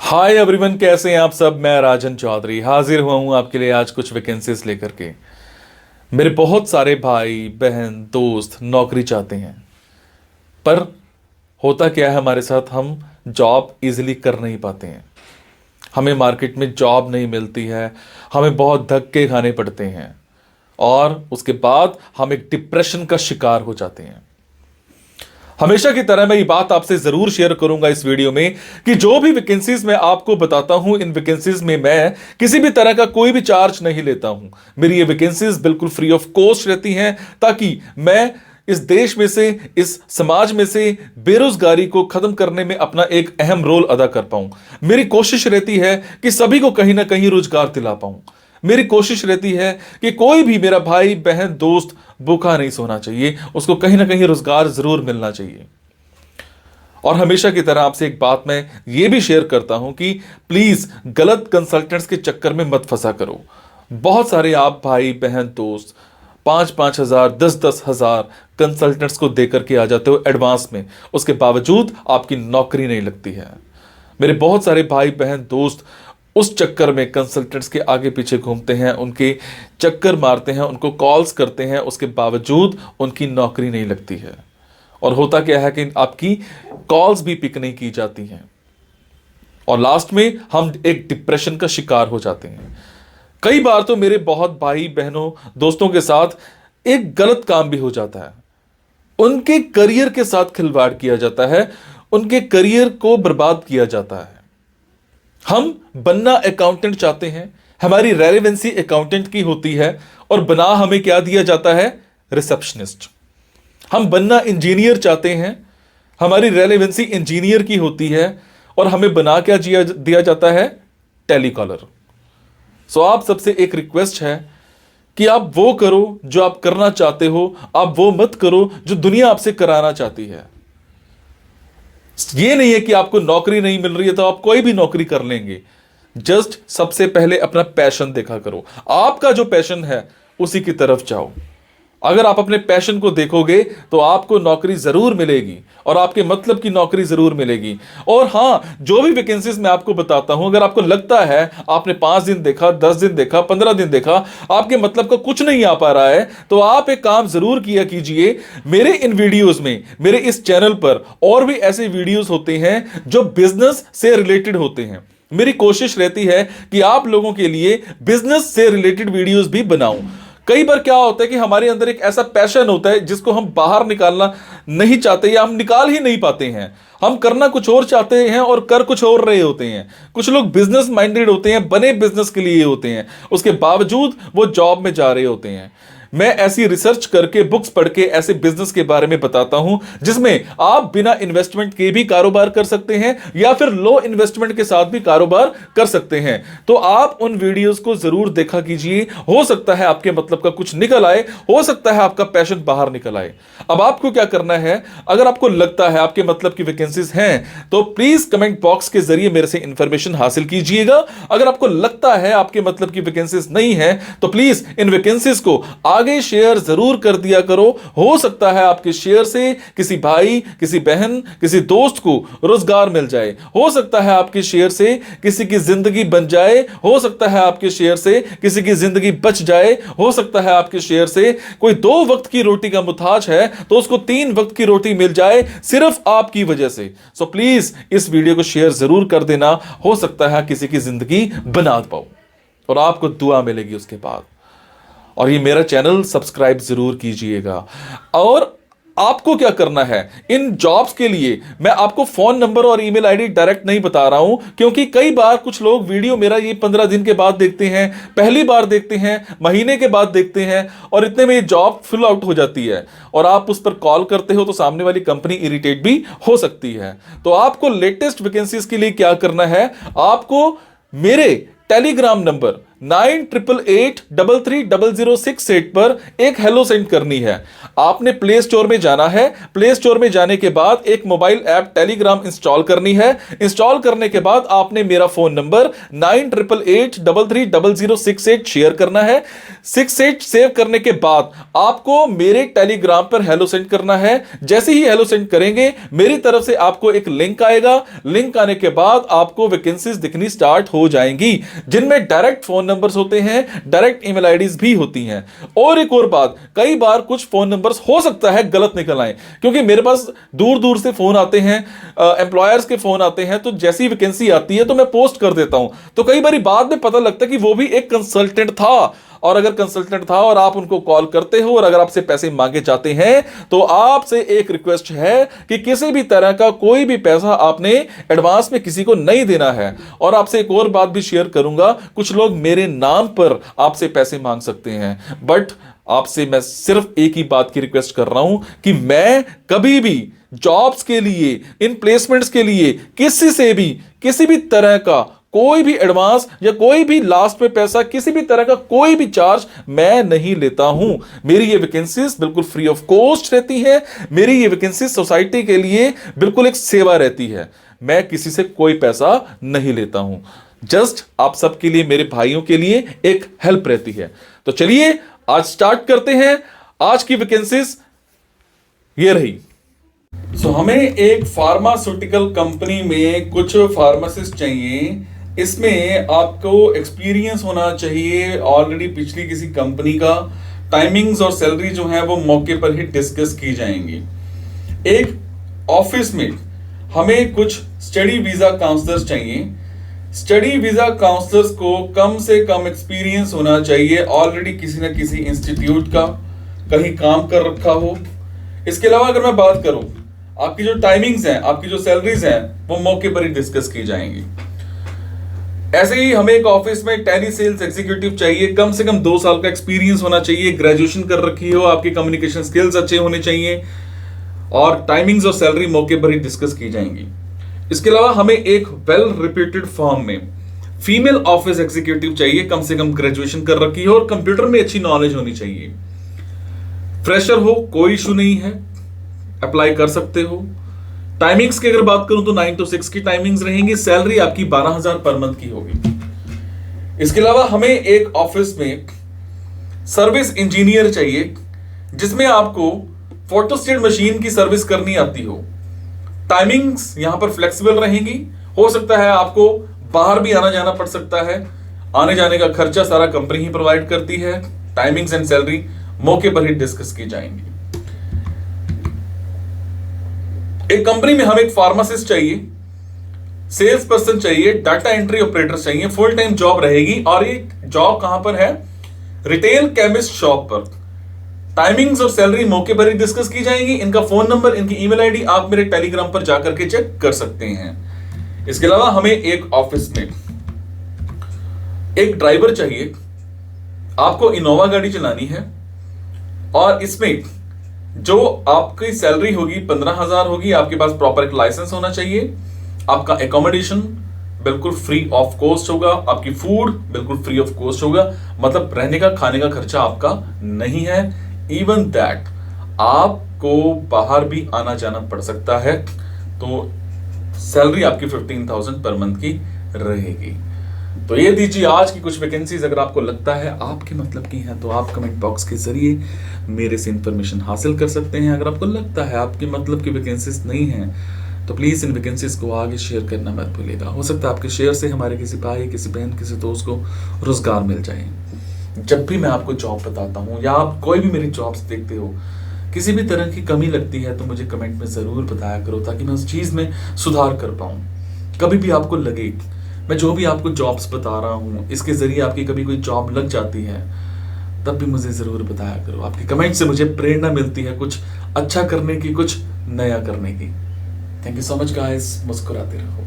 Hi everyone, कैसे हैं आप सब। मैं राजन चौधरी हाजिर हुआ हूं आपके लिए आज कुछ वैकेंसीज लेकर के। मेरे बहुत सारे भाई बहन दोस्त नौकरी चाहते हैं, पर होता क्या है हमारे साथ, हम जॉब इजीली कर नहीं पाते हैं। हमें मार्केट में जॉब नहीं मिलती है, हमें बहुत धक्के खाने पड़ते हैं और उसके बाद हम एक डिप्रेशन का शिकार हो जाते हैं। हमेशा की तरह मैं ये बात आपसे जरूर शेयर करूंगा इस वीडियो में कि जो भी वैकेंसीज मैं आपको बताता हूं, इन वैकेंसीज में मैं किसी भी तरह का कोई भी चार्ज नहीं लेता हूं। मेरी ये वैकेंसीज बिल्कुल फ्री ऑफ कॉस्ट रहती हैं, ताकि मैं इस देश में से, इस समाज में से बेरोजगारी को खत्म करने में अपना एक अहम रोल अदा कर पाऊं। मेरी कोशिश रहती है कि सभी को कहीं ना कहीं रोजगार दिला पाऊं। मेरी कोशिश रहती है कि कोई भी मेरा भाई बहन दोस्त भूखा नहीं सोना चाहिए, उसको कहीं ना कहीं रोजगार जरूर मिलना चाहिए। और हमेशा की तरह आपसे एक बात मैं ये भी शेयर करता हूं कि प्लीज गलत कंसल्टेंट्स के चक्कर में मत फंसा करो। बहुत सारे आप भाई बहन दोस्त 5,000 10,000 कंसल्टेंट्स को देकर के आ जाते हो एडवांस में, उसके बावजूद आपकी नौकरी नहीं लगती है। मेरे बहुत सारे भाई बहन दोस्त उस चक्कर में कंसल्टेंट्स के आगे पीछे घूमते हैं, उनके चक्कर मारते हैं, उनको कॉल्स करते हैं, उसके बावजूद उनकी नौकरी नहीं लगती है। और होता क्या है कि आपकी कॉल्स भी पिक नहीं की जाती हैं और लास्ट में हम एक डिप्रेशन का शिकार हो जाते हैं। कई बार तो मेरे बहुत भाई बहनों दोस्तों के साथ एक गलत काम भी हो जाता है। उनके करियर के साथ खिलवाड़ किया जाता है, उनके करियर को बर्बाद किया जाता है। हम बनना अकाउंटेंट चाहते हैं, हमारी रेलेवेंसी अकाउंटेंट की होती है और बना हमें क्या दिया जाता है, रिसेप्शनिस्ट। हम बनना इंजीनियर चाहते हैं, हमारी रेलेवेंसी इंजीनियर की होती है और हमें बना क्या दिया जाता है, टेलीकॉलर। सो आप सबसे एक रिक्वेस्ट है कि आप वो करो जो आप करना चाहते हो, आप वो मत करो जो दुनिया आपसे कराना चाहती है। ये नहीं है कि आपको नौकरी नहीं मिल रही है तो आप कोई भी नौकरी कर लेंगे। जस्ट सबसे पहले अपना पैशन देखा करो, आपका जो पैशन है उसी की तरफ जाओ। अगर आप अपने पैशन को देखोगे तो आपको नौकरी जरूर मिलेगी और आपके मतलब की नौकरी जरूर मिलेगी। और हां, जो भी वैकेंसीज मैं आपको बताता हूं, अगर आपको लगता है आपने 5 दिन देखा, 10 दिन देखा, 15 दिन देखा, आपके मतलब का कुछ नहीं आ पा रहा है, तो आप एक काम जरूर किया कीजिए। मेरे इन वीडियोस में, मेरे इस चैनल पर और भी ऐसे वीडियोस होते हैं जो बिजनेस से रिलेटेड होते हैं। मेरी कोशिश रहती है कि आप लोगों के लिए बिजनेस से रिलेटेड वीडियोस भी बनाऊं। कई बार क्या होता है कि हमारे अंदर एक ऐसा पैशन होता है जिसको हम बाहर निकालना नहीं चाहते या हम निकाल ही नहीं पाते हैं। हम करना कुछ और चाहते हैं और कर कुछ और रहे होते हैं। कुछ लोग बिजनेस माइंडेड होते हैं, बने बिजनेस के लिए होते हैं, उसके बावजूद वो जॉब में जा रहे होते हैं। मैं ऐसी रिसर्च करके, बुक्स पढ़ के ऐसे बिजनेस के बारे में बताता हूं जिसमें आप बिना इन्वेस्टमेंट के भी कारोबार कर सकते हैं या फिर लो इन्वेस्टमेंट के साथ भी कारोबार कर सकते हैं। तो आप उन वीडियोस को जरूर देखा कीजिए। हो सकता है आपके मतलब का कुछ निकल आए, हो सकता है आपका पैशन बाहर निकल आए। अब आपको क्या करना है, अगर आपको लगता है आपके मतलब की वैकेंसीज हैं तो प्लीज कमेंट बॉक्स के जरिए मेरे से इंफॉर्मेशन हासिल कीजिएगा। अगर आपको लगता है आपके मतलब की वैकेंसीज नहीं है तो प्लीज इन वैकेंसीज को आगे शेयर जरूर कर दिया करो। हो सकता है आपके शेयर से किसी भाई, किसी बहन, किसी दोस्त को रोजगार मिल जाए। हो सकता है आपके शेयर से किसी की जिंदगी बन जाए। हो सकता है आपके शेयर से किसी की जिंदगी बच जाए। हो सकता है आपके शेयर से कोई 2 वक्त की रोटी का मुताज है तो उसको 3 वक्त की रोटी मिल जाए, सिर्फ आपकी वजह से। सो प्लीज इस वीडियो को शेयर जरूर कर देना। हो सकता है किसी की जिंदगी बना पाओ और आपको दुआ मिलेगी उसके बाद। और ये मेरा चैनल सब्सक्राइब जरूर कीजिएगा। और आपको क्या करना है, इन जॉब्स के लिए मैं आपको फोन नंबर और ईमेल आईडी डायरेक्ट नहीं बता रहा हूं, क्योंकि कई बार कुछ लोग वीडियो मेरा ये 15 दिन के बाद देखते हैं, पहली बार देखते हैं, महीने के बाद देखते हैं और इतने में ये जॉब फिल आउट हो जाती है और आप उस पर कॉल करते हो तो सामने वाली कंपनी इरिटेट भी हो सकती है। तो आपको लेटेस्ट वैकेंसीज के लिए क्या करना है, आपको मेरे टेलीग्राम नंबर 9888330068 पर एक हेलो सेंड करनी है। आपने प्ले स्टोर में जाना है, प्ले स्टोर में जाने के बाद एक मोबाइल ऐप टेलीग्राम इंस्टॉल करनी है। इंस्टॉल करने के बाद आपने मेरा फोन नंबर 9888330068 शेयर करना है। 68 सेव करने के बाद आपको मेरे टेलीग्राम पर हेलो सेंड करना है। जैसे ही हेलो सेंड करेंगे मेरी तरफ से आपको एक लिंक आएगा। लिंक आने के बाद आपको वैकेंसीज दिखनी स्टार्ट हो जाएंगी, जिनमें डायरेक्ट फोन नंबर्स होते हैं, डायरेक्ट ईमेल आईडीज भी होती हैं। और एक और बात, कई बार कुछ फोन नंबर्स हो सकता है गलत निकल आए, क्योंकि मेरे पास दूर दूर से फोन आते हैं, एम्प्लॉयर्स के फोन आते हैं, तो जैसी वैकेंसी आती है तो मैं पोस्ट कर देता हूं। तो कई बार बाद में पता लगता है कि वो भी एक कंसल्टेंट था, और अगर कंसल्टेंट था और आप उनको कॉल करते हो और अगर आपसे पैसे मांगे जाते हैं, तो आपसे एक रिक्वेस्ट है कि किसी भी तरह का कोई भी पैसा आपने एडवांस में किसी को नहीं देना है। और आपसे एक और बात भी शेयर करूंगा, कुछ लोग मेरे नाम पर आपसे पैसे मांग सकते हैं, बट आपसे मैं सिर्फ एक ही बात की रिक्वेस्ट कर रहा हूं कि मैं कभी भी जॉब्स के लिए, इन प्लेसमेंट्स के लिए किसी से भी किसी भी तरह का कोई भी एडवांस या कोई भी लास्ट में पैसा, किसी भी तरह का कोई भी चार्ज मैं नहीं लेता हूं। मेरी ये वैकेंसीज बिल्कुल फ्री ऑफ कॉस्ट रहती है। मेरी ये वैकेंसीज सोसाइटी के लिए बिल्कुल एक सेवा रहती है। मैं किसी से कोई पैसा नहीं लेता हूं, जस्ट आप सबके लिए, मेरे भाइयों के लिए एक हेल्प रहती है। तो चलिए आज स्टार्ट करते हैं। आज की वैकेंसीज ये रही। हमें एक फार्मास्यूटिकल कंपनी में कुछ फार्मासिस्ट चाहिए। इसमें आपको एक्सपीरियंस होना चाहिए ऑलरेडी पिछली किसी कंपनी का। टाइमिंग्स और सैलरी जो है वो मौके पर ही डिस्कस की जाएंगी। एक ऑफिस में हमें कुछ स्टडी वीजा काउंसलर्स चाहिए। स्टडी वीजा काउंसलर्स को कम से कम एक्सपीरियंस होना चाहिए ऑलरेडी किसी ना किसी इंस्टीट्यूट का, कहीं काम कर रखा हो। इसके अलावा अगर मैं बात करूं, आपकी जो टाइमिंग्स हैं, आपकी जो सैलरीज हैं, वो मौके पर ही डिस्कस की जाएंगी। ऐसे ही हमें एक ऑफिस में टेली सेल्स एग्जीक्यूटिव चाहिए। कम से कम 2 साल का एक्सपीरियंस होना चाहिए, ग्रेजुएशन कर रखी हो, आपकी कम्युनिकेशन स्किल्स अच्छे होने चाहिए, और टाइमिंग्स और सैलरी मौके पर ही डिस्कस की जाएंगी। इसके अलावा हमें एक वेल रिप्यूटेड फर्म में फीमेल ऑफिस एग्जीक्यूटिव चाहिए। कम से कम ग्रेजुएशन कर रखी हो और कंप्यूटर में अच्छी नॉलेज होनी चाहिए। फ्रेशर हो, कोई इशू नहीं है, अप्लाई कर सकते हो। टाइमिंग्स की अगर बात करूं तो 9 to 6 की टाइमिंग्स रहेंगी। सैलरी आपकी 12,000 पर मंथ की होगी। इसके अलावा हमें एक ऑफिस में सर्विस इंजीनियर चाहिए, जिसमें आपको फोटोस्टेट मशीन की सर्विस करनी आती हो। टाइमिंग्स यहां पर फ्लेक्सिबल रहेंगी। हो सकता है आपको बाहर भी आना जाना पड़ सकता है, आने जाने का खर्चा सारा कंपनी ही प्रोवाइड करती है। टाइमिंग्स एंड सैलरी मौके पर ही डिस्कस की जाएंगी। एक कंपनी में हमें एक फार्मासिस्ट चाहिए, सेल्स पर्सन चाहिए, डाटा एंट्री ऑपरेटर चाहिए। फुल टाइम जॉब रहेगी, और ये जॉब कहां पर है? रिटेल केमिस्ट शॉप पर। टाइमिंग्स और सैलरी मौके पर ही डिस्कस की जाएंगी। इनका फोन नंबर, इनकी ईमेल आईडी आप मेरे टेलीग्राम पर जाकर के चेक कर सकते हैं। इसके अलावा हमें एक ऑफिस में एक ड्राइवर चाहिए। आपको इनोवा गाड़ी चलानी है, और इसमें जो आपकी सैलरी होगी 15,000 होगी। आपके पास प्रॉपर एक लाइसेंस होना चाहिए। आपका एकोमोडेशन बिल्कुल फ्री ऑफ कॉस्ट होगा। आपकी फूड बिल्कुल फ्री ऑफ कॉस्ट होगा, मतलब रहने का, खाने का खर्चा आपका नहीं है। इवन दैट आपको बाहर भी आना जाना पड़ सकता है, तो सैलरी आपकी 15,000 पर मंथ की रहेगी। तो ये दीजिए आज की कुछ वैकेंसीज। अगर आपको लगता है आपके मतलब की हैं, तो आप कमेंट बॉक्स के जरिए मेरे से इंफॉर्मेशन हासिल कर सकते हैं। अगर आपको लगता है आपके मतलब की वैकेंसीज नहीं हैं, तो प्लीज़ इन वैकेंसीज को आगे शेयर करना मत भूलिएगा। हो सकता है आपके शेयर से हमारे किसी भाई, किसी बहन, किसी दोस्त को रोजगार मिल जाए। जब भी मैं आपको जॉब बताता हूँ, या आप कोई भी मेरी जॉब्स देखते हो, किसी भी तरह की कमी लगती है, तो मुझे कमेंट में ज़रूर बताया करो, ताकि मैं उस चीज़ में सुधार कर पाऊँ। कभी भी आपको लगे मैं जो भी आपको जॉब्स बता रहा हूँ, इसके ज़रिए आपकी कभी कोई जॉब लग जाती है, तब भी मुझे ज़रूर बताया करो। आपके कमेंट से मुझे प्रेरणा मिलती है कुछ अच्छा करने की, कुछ नया करने की। Thank you so much guys. मुस्कुराते रहो।